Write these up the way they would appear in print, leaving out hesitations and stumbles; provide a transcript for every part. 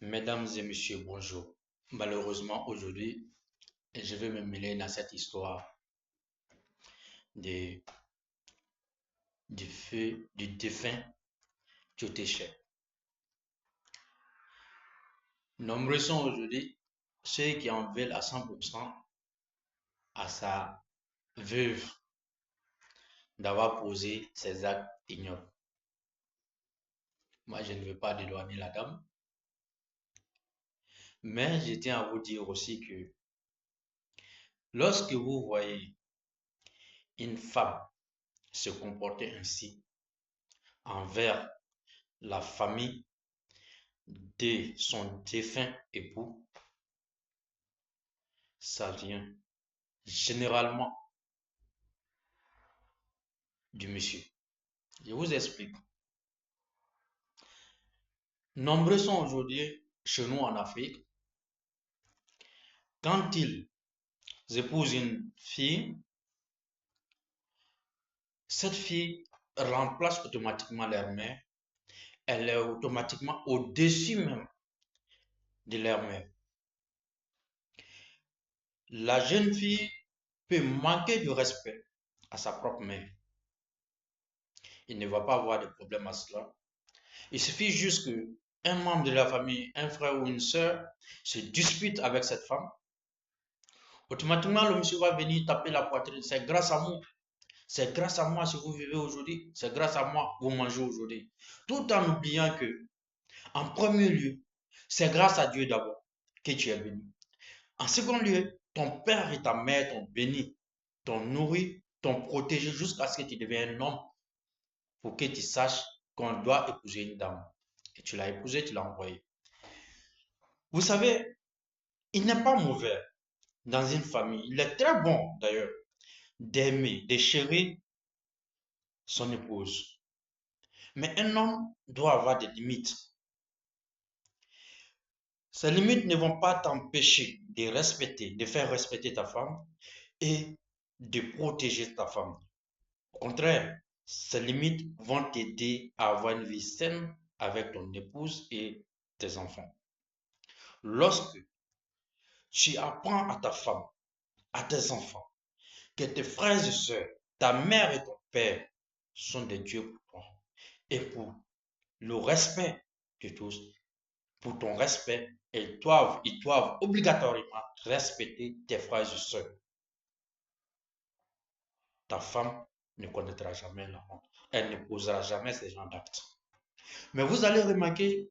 Mesdames et messieurs, bonjour. Malheureusement, aujourd'hui, je vais me mêler dans cette histoire de, du défunt Tiotéché. Nombreux sont aujourd'hui ceux qui en veulent à 100% à sa veuve d'avoir posé ces actes ignobles. Moi, je ne veux pas dédouaner la dame, mais je tiens à vous dire aussi que lorsque vous voyez une femme se comporter ainsi envers la famille de son défunt époux, ça vient généralement du monsieur. Je vous explique. Nombreux sont aujourd'hui chez nous en Afrique, quand ils épousent une fille, cette fille remplace automatiquement leur mère. Elle est automatiquement au-dessus même de leur mère. La jeune fille peut manquer de respect à sa propre mère. Il ne va pas avoir de problème à cela. Il suffit juste que un membre de la famille, un frère ou une soeur, se dispute avec cette femme. Automatiquement, le monsieur va venir taper la poitrine. C'est grâce à moi. C'est grâce à moi si vous vivez aujourd'hui. C'est grâce à moi que vous mangez aujourd'hui. Tout en oubliant que, en premier lieu, c'est grâce à Dieu d'abord que tu es béni. En second lieu, ton père et ta mère t'ont béni, t'ont nourri, t'ont protégé jusqu'à ce que tu deviennes un homme pour que tu saches qu'on doit épouser une dame. Et tu l'as épousée, tu l'as envoyée. Vous savez, il n'est pas mauvais dans une famille. Il est très bon d'ailleurs d'aimer, de chérir son épouse. Mais un homme doit avoir des limites. Ces limites ne vont pas t'empêcher de respecter, de faire respecter ta femme et de protéger ta femme. Au contraire, ces limites vont t'aider à avoir une vie saine avec ton épouse et tes enfants. Lorsque tu apprends à ta femme, à tes enfants, que tes frères et sœurs, ta mère et ton père sont des dieux pour toi et pour le respect de tous, pour ton respect, ils doivent obligatoirement respecter tes frères et sœurs. Ta femme ne connaîtra jamais la honte. Elle ne posera jamais ce genre d'actes. Mais vous allez remarquer,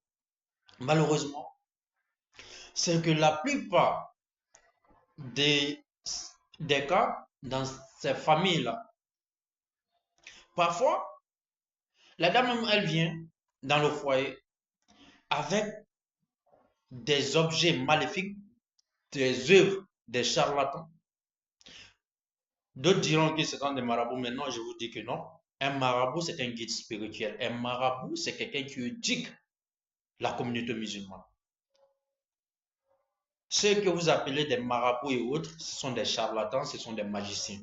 malheureusement, c'est que la plupart des, des cas dans ces familles-là, parfois, la dame, elle vient dans le foyer avec des objets maléfiques, des œuvres des charlatans. D'autres diront que ce sont des marabouts, mais non, je vous dis que non. Un marabout, c'est un guide spirituel. Un marabout, c'est quelqu'un qui éduque la communauté musulmane. Ceux que vous appelez des marabouts et autres, ce sont des charlatans, ce sont des magiciens.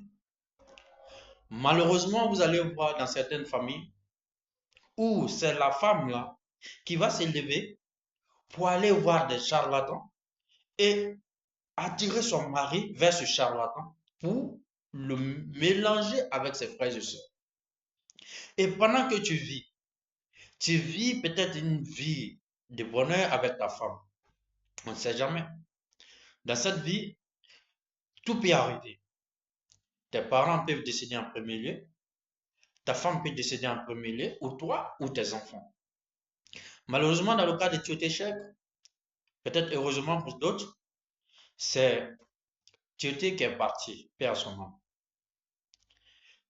Malheureusement, vous allez voir dans certaines familles où c'est la femme là qui va s'élever pour aller voir des charlatans et attirer son mari vers ce charlatan pour le mélanger avec ses frères et sœurs. Et pendant que tu vis peut-être une vie de bonheur avec ta femme. On ne sait jamais. Dans cette vie, tout peut arriver. Tes parents peuvent décéder en premier lieu, ta femme peut décéder en premier lieu, ou toi, ou tes enfants. Malheureusement, dans le cas de Tioté, peut-être heureusement pour d'autres, c'est Tioté qui est parti, paix à son âme.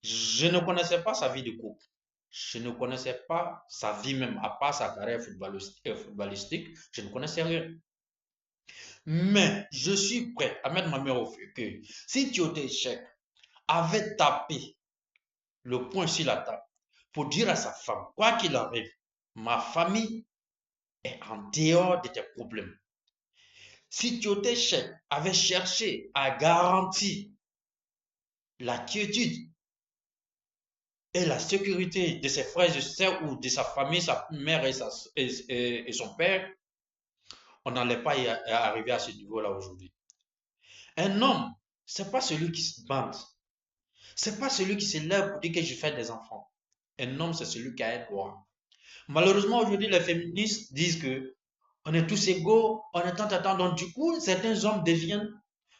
Je ne connaissais pas sa vie de couple. Je ne connaissais pas sa vie même, à part sa carrière footballistique, je ne connaissais rien. Mais je suis prêt à mettre ma main au feu que si Tioté avait tapé le poing sur la table pour dire à sa femme, quoi qu'il arrive, ma famille est en dehors de tes problèmes. Si Tioté avait cherché à garantir la quiétude et la sécurité de ses frères et sœurs ou de sa famille, sa mère et son père, on n'allait pas arriver à ce niveau-là aujourd'hui. Un homme, c'est pas celui qui se bande. C'est pas celui qui se lève pour dire que je fais des enfants. Un homme, c'est celui qui a un droit. Malheureusement, aujourd'hui, les féministes disent que on est tous égaux, on est tant. Donc, du coup, certains hommes deviennent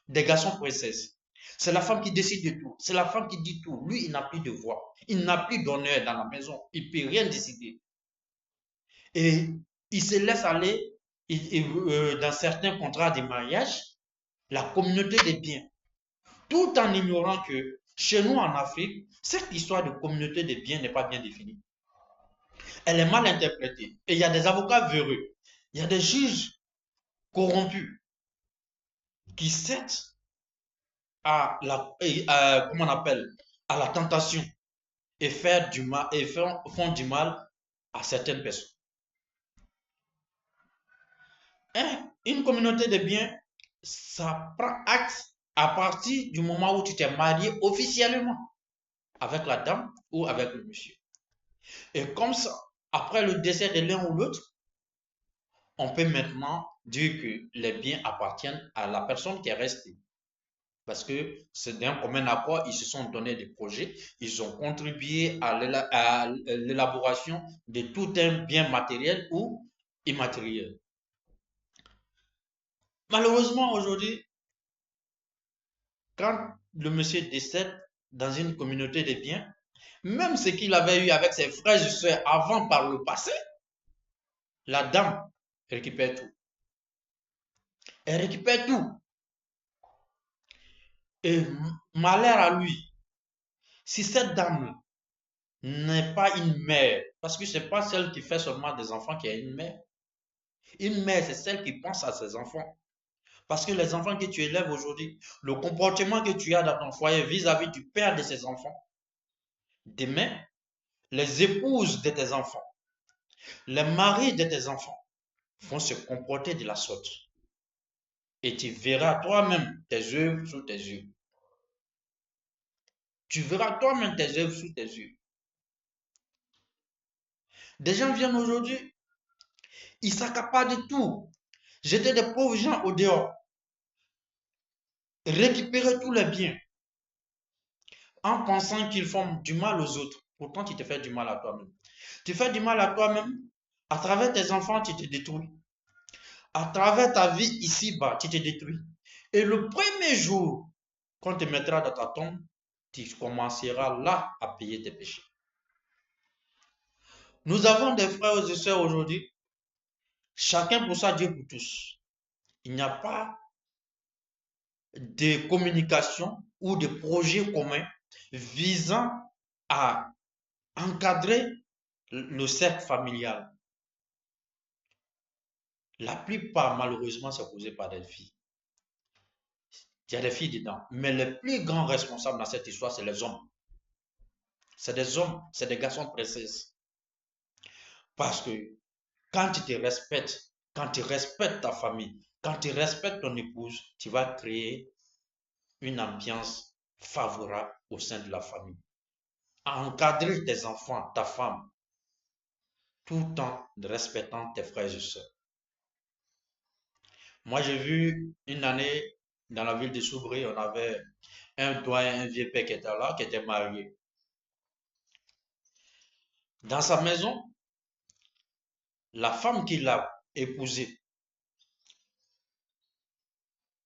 des garçons princesses. C'est la femme qui décide de tout. C'est la femme qui dit tout. Lui, il n'a plus de voix. Il n'a plus d'honneur dans la maison. Il ne peut rien décider. Et il se laisse aller dans certains contrats de mariage, la communauté des biens, tout en ignorant que chez nous en Afrique, cette histoire de communauté des biens n'est pas bien définie. Elle est mal interprétée. Et il y a des avocats véreux, il y a des juges corrompus qui cèdent comment on appelle, à la tentation et faire du mal et font du mal à certaines personnes. Une communauté de biens, ça prend acte à partir du moment où tu t'es marié officiellement avec la dame ou avec le monsieur. Et comme ça, après le décès de l'un ou l'autre, on peut maintenant dire que les biens appartiennent à la personne qui est restée. Parce que c'est d'un commun accord, ils se sont donné des projets, ils ont contribué à l'élaboration de tout un bien matériel ou immatériel. Malheureusement, aujourd'hui, quand le monsieur décède dans une communauté de biens, même ce qu'il avait eu avec ses frères et sœurs avant par le passé, la dame récupère tout. Elle récupère tout. Et malheur à lui, si cette dame n'est pas une mère, parce que ce n'est pas celle qui fait seulement des enfants qui a une mère. Une mère, c'est celle qui pense à ses enfants. Parce que les enfants que tu élèves aujourd'hui, le comportement que tu as dans ton foyer vis-à-vis du père de ses enfants, demain, les épouses de tes enfants, les maris de tes enfants vont se comporter de la sorte. Et tu verras toi-même tes œuvres sous tes yeux. Tu verras toi-même tes œuvres sous tes yeux. Des gens viennent aujourd'hui, ils s'accaparent de tout. Jeter des pauvres gens au dehors. Récupérer tous les biens en pensant qu'ils font du mal aux autres. Pourtant, tu te fais du mal à toi-même. Tu fais du mal à toi-même. À travers tes enfants, tu te détruis. À travers ta vie ici-bas, tu te détruis. Et le premier jour qu'on te mettra dans ta tombe, tu commenceras là à payer tes péchés. Nous avons des frères et sœurs aujourd'hui, chacun pour ça, Dieu pour tous. Il n'y a pas de communication ou de projet commun visant à encadrer le cercle familial. La plupart, malheureusement, c'est causé par des filles. Il y a des filles dedans. Mais les plus grands responsables dans cette histoire, c'est les hommes. C'est des hommes, c'est des garçons princesses. Parce que quand tu te respectes, quand tu respectes ta famille, quand tu respectes ton épouse, tu vas créer une ambiance favorable au sein de la famille. Encadrer tes enfants, ta femme, tout en respectant tes frères et sœurs. Moi, j'ai vu une année dans la ville de Soubri, on avait un doyen, un vieux père qui était là, qui était marié. Dans sa maison, la femme qu'il a épousée,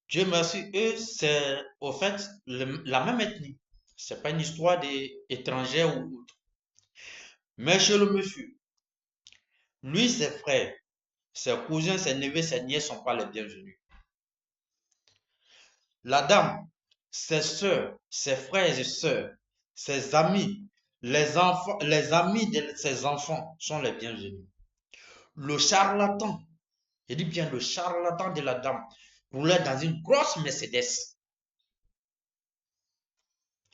Dieu merci, eux, c'est au fait la même ethnie. C'est pas une histoire d'étrangers ou autre. Mais chez le monsieur, lui, ses frères, ses cousins, ses neveux, ses nièces ne sont pas les bienvenus. La dame, ses soeurs, ses frères et sœurs, ses amis, les enfants, les amis de ses enfants sont les bienvenus. Le charlatan, je dis bien le charlatan de la dame, roulait dans une grosse Mercedes.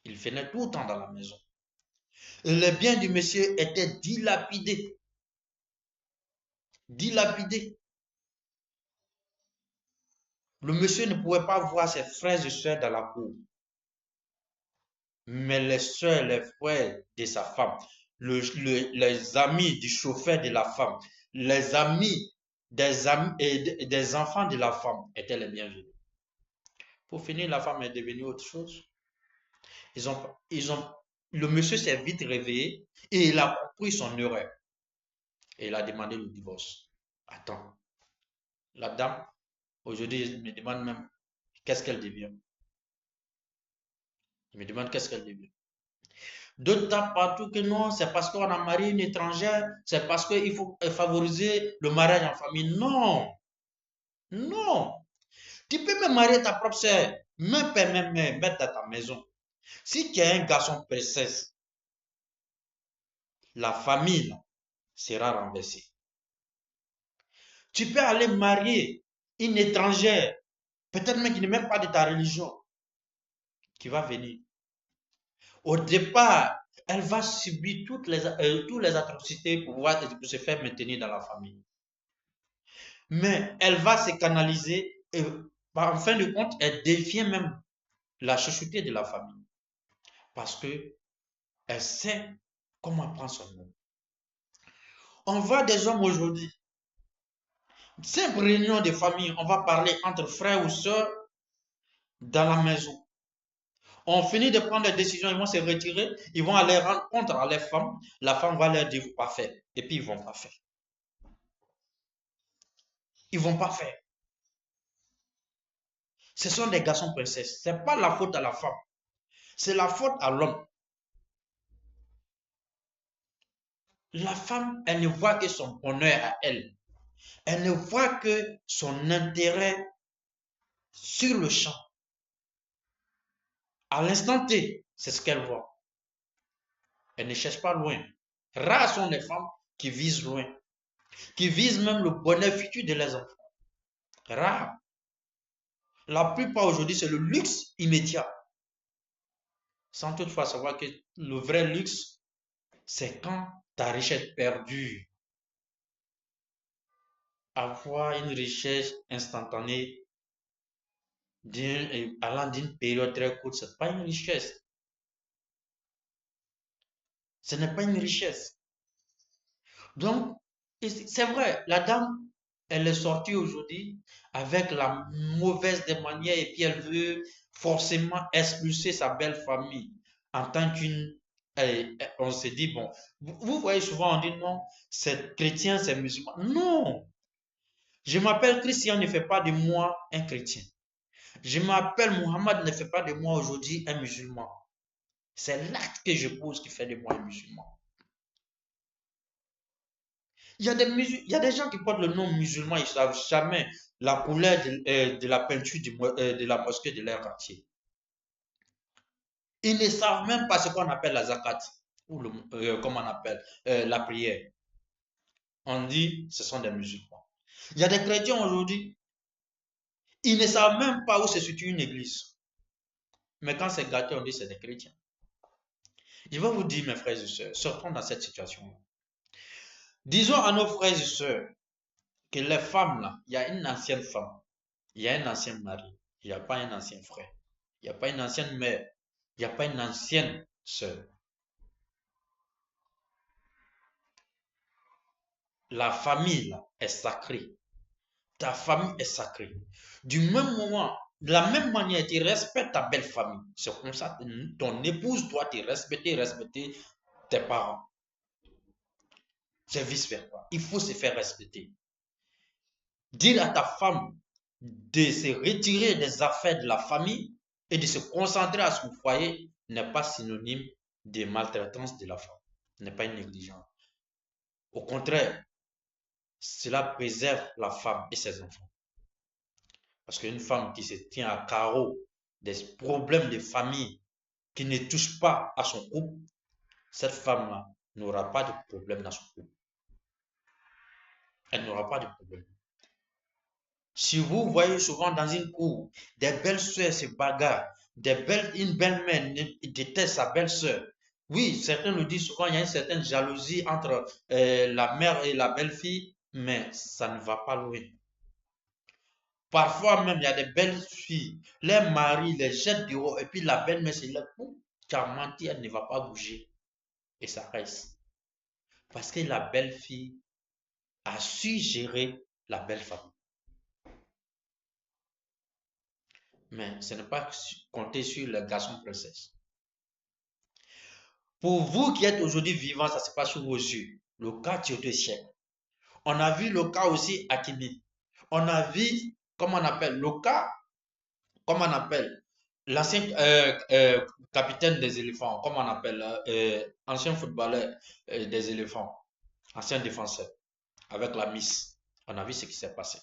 Il venait tout le temps dans la maison. Et les biens du monsieur étaient dilapidés. Dilapidés. Le monsieur ne pouvait pas voir ses frères et sœurs dans la cour. Mais les sœurs, les frères de sa femme, les amis du chauffeur de la femme, les amis des amis et des enfants de la femme étaient les bienvenus. Pour finir, la femme est devenue autre chose. Ils ont, le monsieur s'est vite réveillé et il a compris son erreur. Et il a demandé le divorce. Attends, la dame, aujourd'hui, je me demande même qu'est-ce qu'elle devient. Je me demande qu'est-ce qu'elle devient. D'autres tapent partout que non, c'est parce qu'on a marié une étrangère, c'est parce qu'il faut favoriser le mariage en famille. Non, non. Tu peux même marier ta propre sœur, même père, même mère, mettre dans ta maison. Si tu es un garçon princesse, la famille sera renversée. Tu peux aller marier une étrangère, peut-être même qui n'est même pas de ta religion, qui va venir. Au départ, elle va subir toutes les atrocités pour se faire maintenir dans la famille. Mais elle va se canaliser et en fin de compte, elle devient même la chouchoutée de la famille. Parce que elle sait comment prendre son nom. On voit des hommes aujourd'hui, simple réunion de famille, on va parler entre frères ou sœurs dans la maison. On finit de prendre des décisions, ils vont se retirer, ils vont aller rendre compte à les femmes. La femme va leur dire, vous pas faire. Et puis ils vont pas faire. Ils vont pas faire. Ce sont des garçons princesses. C'est pas la faute à la femme. C'est la faute à l'homme. La femme, elle ne voit que son bonheur à elle. Elle ne voit que son intérêt sur le champ. À l'instant T, c'est ce qu'elle voit. Elle ne cherche pas loin. Rares sont les femmes qui visent loin, qui visent même le bonheur futur de leurs enfants. Rares. La plupart aujourd'hui, c'est le luxe immédiat. Sans toutefois savoir que le vrai luxe, c'est quand ta richesse perdue. Avoir une richesse instantanée allant d'une période très courte, ce n'est pas une richesse. Ce n'est pas une richesse. Donc, c'est vrai, la dame, elle est sortie aujourd'hui avec la mauvaise des manières et puis elle veut forcément expulser sa belle famille en tant qu'une... On se dit, bon, vous voyez souvent, on dit non, c'est chrétien, c'est musulman. Non, je m'appelle Christian, ne fait pas de moi un chrétien. Je m'appelle Muhammad, ne fait pas de moi aujourd'hui un musulman. C'est l'acte que je pose qui fait de moi un musulman. Il y a des gens qui portent le nom musulman, ils ne savent jamais la couleur de la peinture de la mosquée de leur quartier. Ils ne savent même pas ce qu'on appelle la zakat, ou comment on appelle, la prière. On dit ce sont des musulmans. Il y a des chrétiens aujourd'hui, ils ne savent même pas où se situe une église. Mais quand c'est gâté, on dit c'est des chrétiens. Je vais vous dire, mes frères et sœurs, sortons dans cette situation-là. Disons à nos frères et sœurs que les femmes, là, il y a une ancienne femme, il y a un ancien mari, il n'y a pas un ancien frère, il n'y a pas une ancienne mère, il n'y a pas une ancienne sœur. La famille là, est sacrée. Ta famille est sacrée. Du même moment, de la même manière, tu respectes ta belle famille. C'est comme ça que ton épouse doit te respecter, respecter tes parents. C'est vice-versa. Il faut se faire respecter. Dire à ta femme de se retirer des affaires de la famille et de se concentrer à son foyer n'est pas synonyme de maltraitance de la femme, n'est pas une négligence. Au contraire, cela préserve la femme et ses enfants. Parce qu'une femme qui se tient à carreau des problèmes de famille qui ne touchent pas à son couple, cette femme-là n'aura pas de problème dans son couple. Elle n'aura pas de problème. Si vous voyez souvent dans une cour, des belles sœurs se bagarrent, une belle-mère déteste sa belle-sœur. Oui, certains le disent souvent, il y a une certaine jalousie entre la mère et la belle-fille, mais ça ne va pas loin. Parfois même, il y a des belles filles, les maris les jettent dehors et puis la belle-mère se lève. Tu as menti, elle ne va pas bouger. Et ça reste. Parce que la belle-fille a su gérer la belle famille. Mais ce n'est pas compter sur le garçon princesse. Pour vous qui êtes aujourd'hui vivants, ça se passe sous vos yeux. Le cas Théodosien. On a vu le cas aussi Akimi. On a vu, comment on appelle, le cas, comment on appelle, l'ancien capitaine des éléphants, comment on appelle, ancien footballeur des éléphants, ancien défenseur, avec la Miss. On a vu ce qui s'est passé.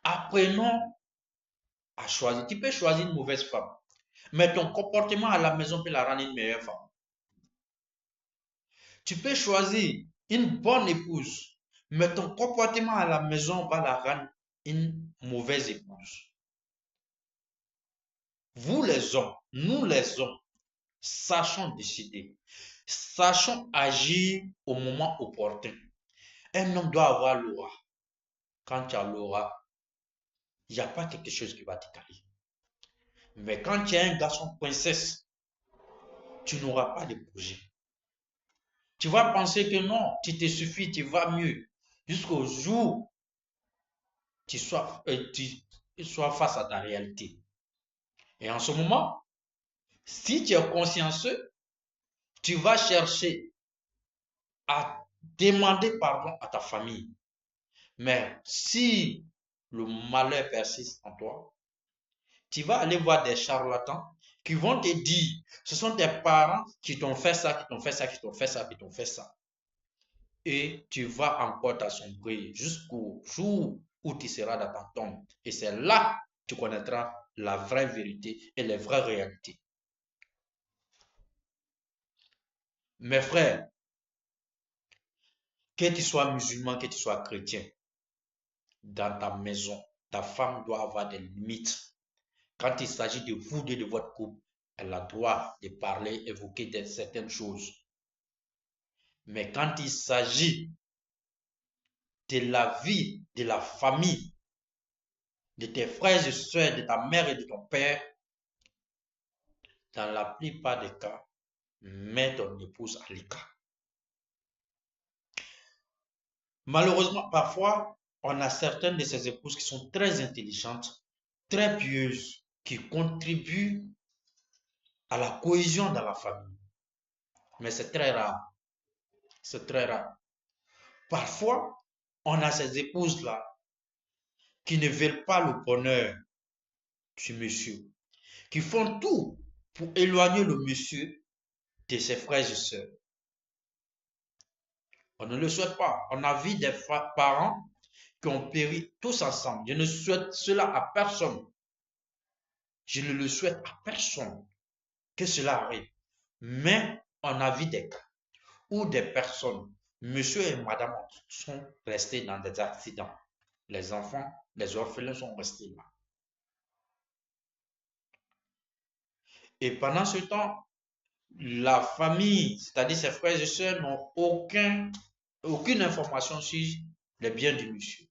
Apprenons à choisir. Tu peux choisir une mauvaise femme, mais ton comportement à la maison peut la rendre une meilleure femme. Tu peux choisir une bonne épouse, mais ton comportement à la maison va la rendre une mauvaise épouse. Vous les hommes, nous les hommes, sachons décider, sachons agir au moment opportun. Un homme doit avoir l'aura. Quand tu as l'aura, il n'y a pas quelque chose qui va te caler. Mais quand tu es un garçon princesse, tu n'auras pas de projet. Tu vas penser que non, tu te suffis, tu vas mieux. Jusqu'au jour où tu sois face à ta réalité. Et en ce moment, si tu es consciencieux, tu vas chercher à demander pardon à ta famille. Mais si le malheur persiste en toi, tu vas aller voir des charlatans qui vont te dire, ce sont tes parents qui t'ont fait ça, qui t'ont fait ça, qui t'ont fait ça, qui t'ont fait ça. Et tu vas encore t'assombrir jusqu'au jour où tu seras dans ta tombe. Et c'est là que tu connaîtras la vraie vérité et les vraies réalités. Mes frères, que tu sois musulman, que tu sois chrétien, dans ta maison, ta femme doit avoir des limites. Quand il s'agit de vous deux, de votre couple, elle a droit de parler, évoquer certaines choses. Mais quand il s'agit de la vie, de la famille, de tes frères et soeurs, de ta mère et de ton père, dans la plupart des cas, mets ton épouse à l'écart. Malheureusement, parfois, on a certaines de ces épouses qui sont très intelligentes, très pieuses, qui contribuent à la cohésion dans la famille. Mais c'est très rare. C'est très rare. Parfois, on a ces épouses-là qui ne veulent pas le bonheur du monsieur, qui font tout pour éloigner le monsieur de ses frères et sœurs. On ne le souhaite pas. On a vu des parents qui ont péri tous ensemble. Je ne souhaite cela à personne. Je ne le souhaite à personne que cela arrive. Mais on a vu des cas où des personnes, monsieur et madame, sont restés dans des accidents. Les enfants, les orphelins sont restés là. Et pendant ce temps, la famille, c'est-à-dire ses frères et sœurs, n'ont aucune information sur les biens du monsieur.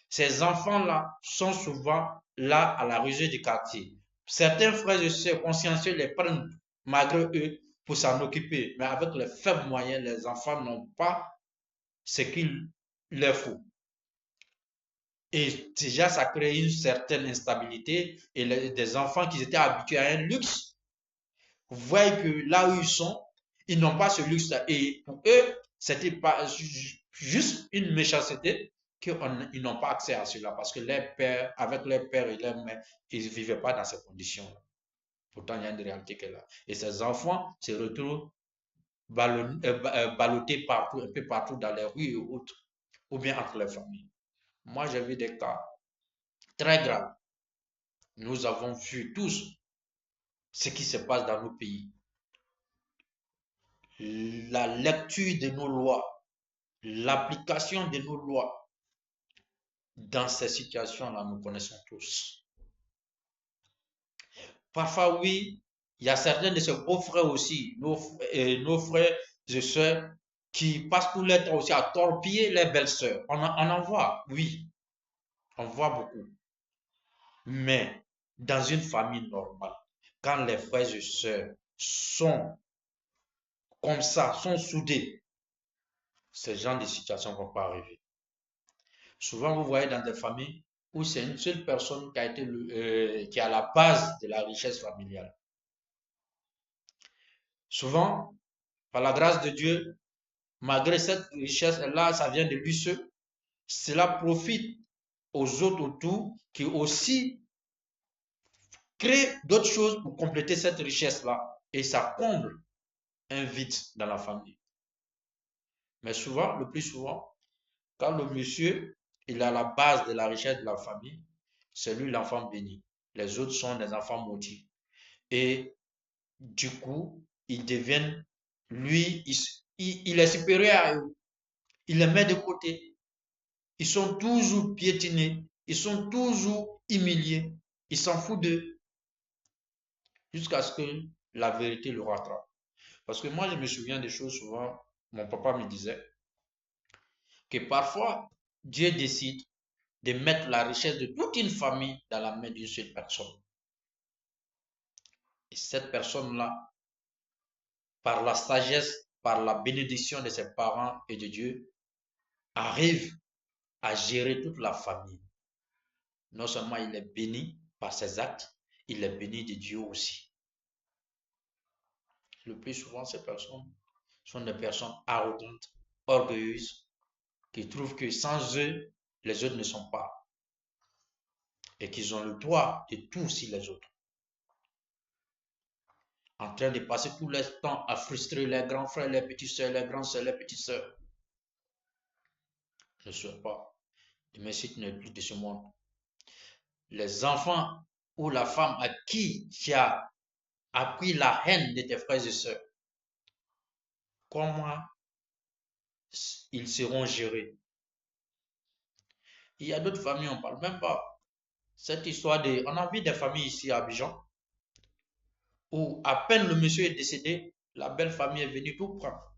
Ces enfants-là sont souvent là à la rue du quartier. Certains frères et sœurs consciencieux les prennent malgré eux pour s'en occuper. Mais avec les faibles moyens, les enfants n'ont pas ce qu'il leur faut. Et déjà, ça crée une certaine instabilité. Et des enfants qui étaient habitués à un luxe, vous voyez que là où ils sont, ils n'ont pas ce luxe-là. Et pour eux, c'était pas juste une méchanceté qu'ils n'ont pas accès à cela. Parce que les pères, avec leurs pères et leurs mères, ils ne vivaient pas dans ces conditions-là. Pourtant, il y a une réalité qui est là. Et ces enfants se retrouvent ballottés partout, un peu partout dans les rues et autres, ou bien entre les familles. Moi, j'ai vu des cas très graves. Nous avons vu tous ce qui se passe dans nos pays. La lecture de nos lois, l'application de nos lois dans ces situations-là, nous connaissons tous. Parfois, oui, il y a certains de ces beaux frères aussi, nos frères et sœurs, qui passent tout leur temps aussi à torpiller les belles-sœurs. On en voit, oui, on voit beaucoup. Mais dans une famille normale, quand les frères et sœurs sont comme ça, sont soudés, ce genre de situations ne vont pas arriver. Souvent, vous voyez dans des familles où c'est une seule personne qui a été qui est à la base de la richesse familiale. Souvent, par la grâce de Dieu, malgré cette richesse-là, ça vient de lui seul. Cela profite aux autres autour qui aussi créent d'autres choses pour compléter cette richesse-là. Et ça comble un vide dans la famille. Mais souvent, le plus souvent, quand le monsieur il est à la base de la richesse de la famille, c'est lui l'enfant béni. Les autres sont des enfants maudits. Et du coup, ils deviennent, lui, il est supérieur à eux. Il les met de côté. Ils sont toujours piétinés. Ils sont toujours humiliés. Ils s'en foutent d'eux jusqu'à ce que la vérité le rattrape. Parce que moi, je me souviens des choses souvent, mon papa me disait que parfois, Dieu décide de mettre la richesse de toute une famille dans la main d'une seule personne. Et cette personne-là, par la sagesse, par la bénédiction de ses parents et de Dieu, arrive à gérer toute la famille. Non seulement il est béni par ses actes, il est béni de Dieu aussi. Le plus souvent, ces personnes sont des personnes arrogantes, orgueilleuses, qui trouvent que sans eux, les autres ne sont pas. Et qu'ils ont le droit de tout sur les autres. En train de passer tout leur temps à frustrer les grands frères, les petits soeurs, les grands soeurs, les petites soeurs. Je ne souhaite pas de me citer plus de ce monde. Les enfants ou la femme à qui tu as appris la haine de tes frères et sœurs, comment ils seront gérés? Il y a d'autres familles, on ne parle même pas. Cette histoire de... On a vu des familles ici à Abidjan où à peine le monsieur est décédé, la belle famille est venue tout prendre.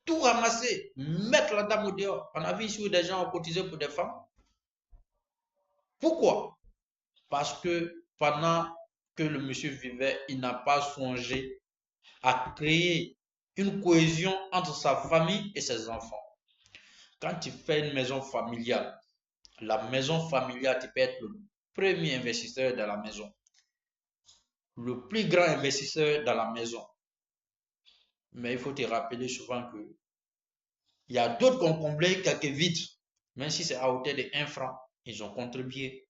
Tout ramasser, mettre la dame au dehors. On a vu ici où des gens ont cotisé pour des femmes. Pourquoi? Parce que pendant que le monsieur vivait, il n'a pas songé à créer une cohésion entre sa famille et ses enfants. Quand tu fais une maison familiale, la maison familiale, tu peux être le premier investisseur dans la maison, le plus grand investisseur dans la maison. Mais il faut te rappeler souvent que il y a d'autres qui ont comblé quelques vides, même si c'est à hauteur de 1 franc, ils ont contribué.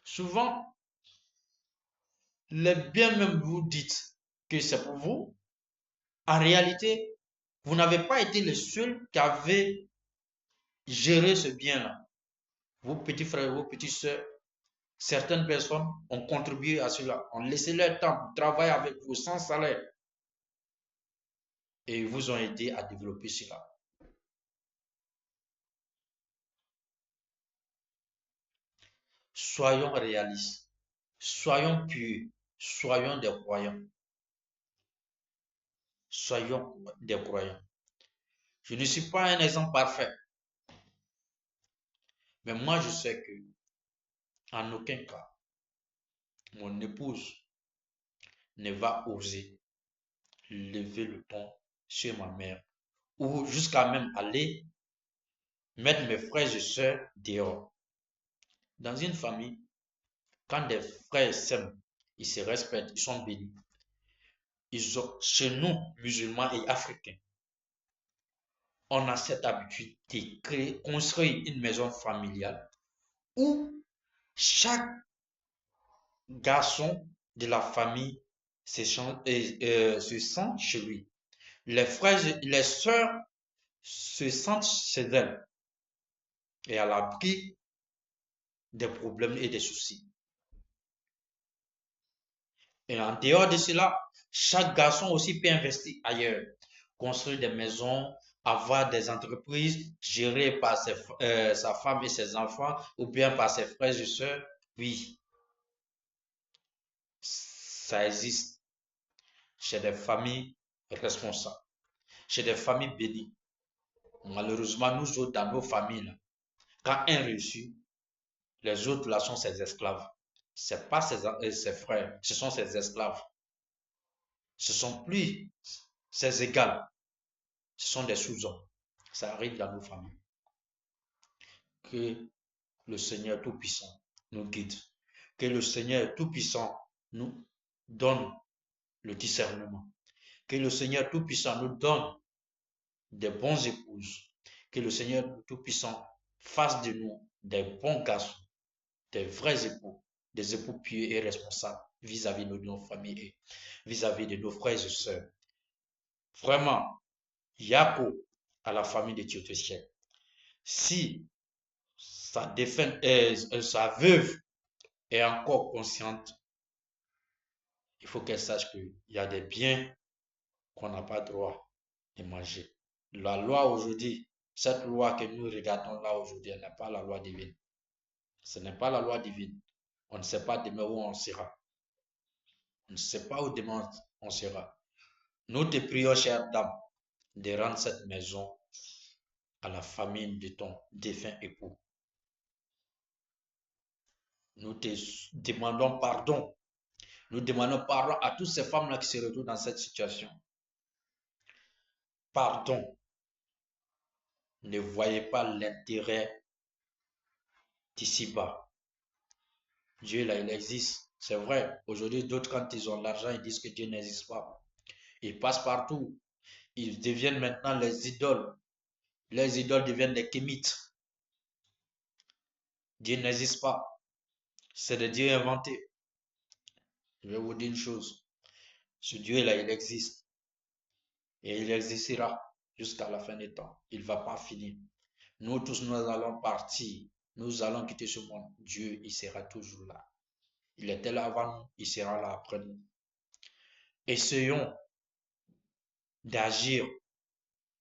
Souvent, les biens même vous dites que c'est pour vous, en réalité, vous n'avez pas été le seul qui avait géré ce bien-là. Vos petits frères, vos petites sœurs, certaines personnes ont contribué à cela, ont laissé leur temps pour travailler avec vous sans salaire et ils vous ont aidé à développer cela. Soyons réalistes, soyons purs, soyons des croyants, soyons des croyants. Je ne suis pas un exemple parfait, mais moi je sais que en aucun cas mon épouse ne va oser lever le ton sur ma mère ou jusqu'à même aller mettre mes frères et sœurs dehors. Dans une famille, quand des frères s'aiment, ils se respectent, ils sont bénis. Chez nous, musulmans et africains, on a cette habitude de construire une maison familiale où chaque garçon de la famille se sent chez lui. Les frères et les sœurs se sentent chez elles et à l'abri des problèmes et des soucis. Et en dehors de cela, chaque garçon aussi peut investir ailleurs, construire des maisons, avoir des entreprises gérées par sa femme et ses enfants ou bien par ses frères et sœurs. Oui, ça existe chez des familles responsables, chez des familles bénies. Malheureusement, nous autres, dans nos familles, là, quand un réussit, les autres là sont ses esclaves. Ce n'est pas ses frères, ce sont ses esclaves. Ce sont plus ses égales, ce sont des sous-hommes. Ça arrive dans nos familles. Que le Seigneur Tout-Puissant nous guide. Que le Seigneur Tout-Puissant nous donne le discernement. Que le Seigneur Tout-Puissant nous donne des bons épouses. Que le Seigneur Tout-Puissant fasse de nous des bons garçons, des vrais époux, des époux pieux et responsables vis-à-vis de nos familles et vis-à-vis de nos frères et sœurs. Vraiment, Yako à la famille de Théotocien. Si sa veuve est encore consciente, il faut qu'elle sache qu'il y a des biens qu'on n'a pas droit de manger. La loi aujourd'hui, cette loi que nous regardons là aujourd'hui, elle n'est pas la loi divine. Ce n'est pas la loi divine. On ne sait pas demain où on sera. On ne sait pas où demain on sera. Nous te prions, chère dame, de rendre cette maison à la famille de ton défunt époux. Nous te demandons pardon. Nous demandons pardon à toutes ces femmes-là qui se retrouvent dans cette situation. Pardon. Ne voyez pas l'intérêt d'ici-bas. Dieu, là, il existe. C'est vrai. Aujourd'hui, d'autres, quand ils ont l'argent, ils disent que Dieu n'existe pas. Ils passent partout. Ils deviennent maintenant les idoles. Les idoles deviennent des kémites. Dieu n'existe pas. C'est des dieux inventés. Je vais vous dire une chose. Ce Dieu-là, il existe. Et il existera jusqu'à la fin des temps. Il ne va pas finir. Nous tous, nous allons partir. Nous allons quitter ce monde. Dieu, il sera toujours là. Il était là avant nous. Il sera là après nous. Essayons d'agir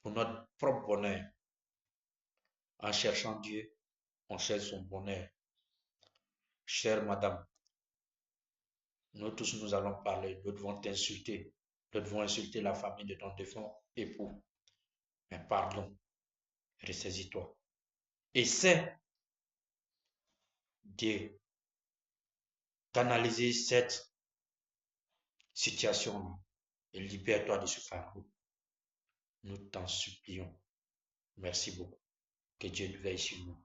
pour notre propre bonheur. En cherchant Dieu, on cherche son bonheur. Chère madame, nous tous, nous allons parler. D'autres vont t'insulter. D'autres vont insulter la famille de ton défunt époux. Mais pardon, ressaisis-toi. Essaie de canaliser cette situation et libère-toi de ce fardeau. Nous t'en supplions. Merci beaucoup. Que Dieu veille sur nous.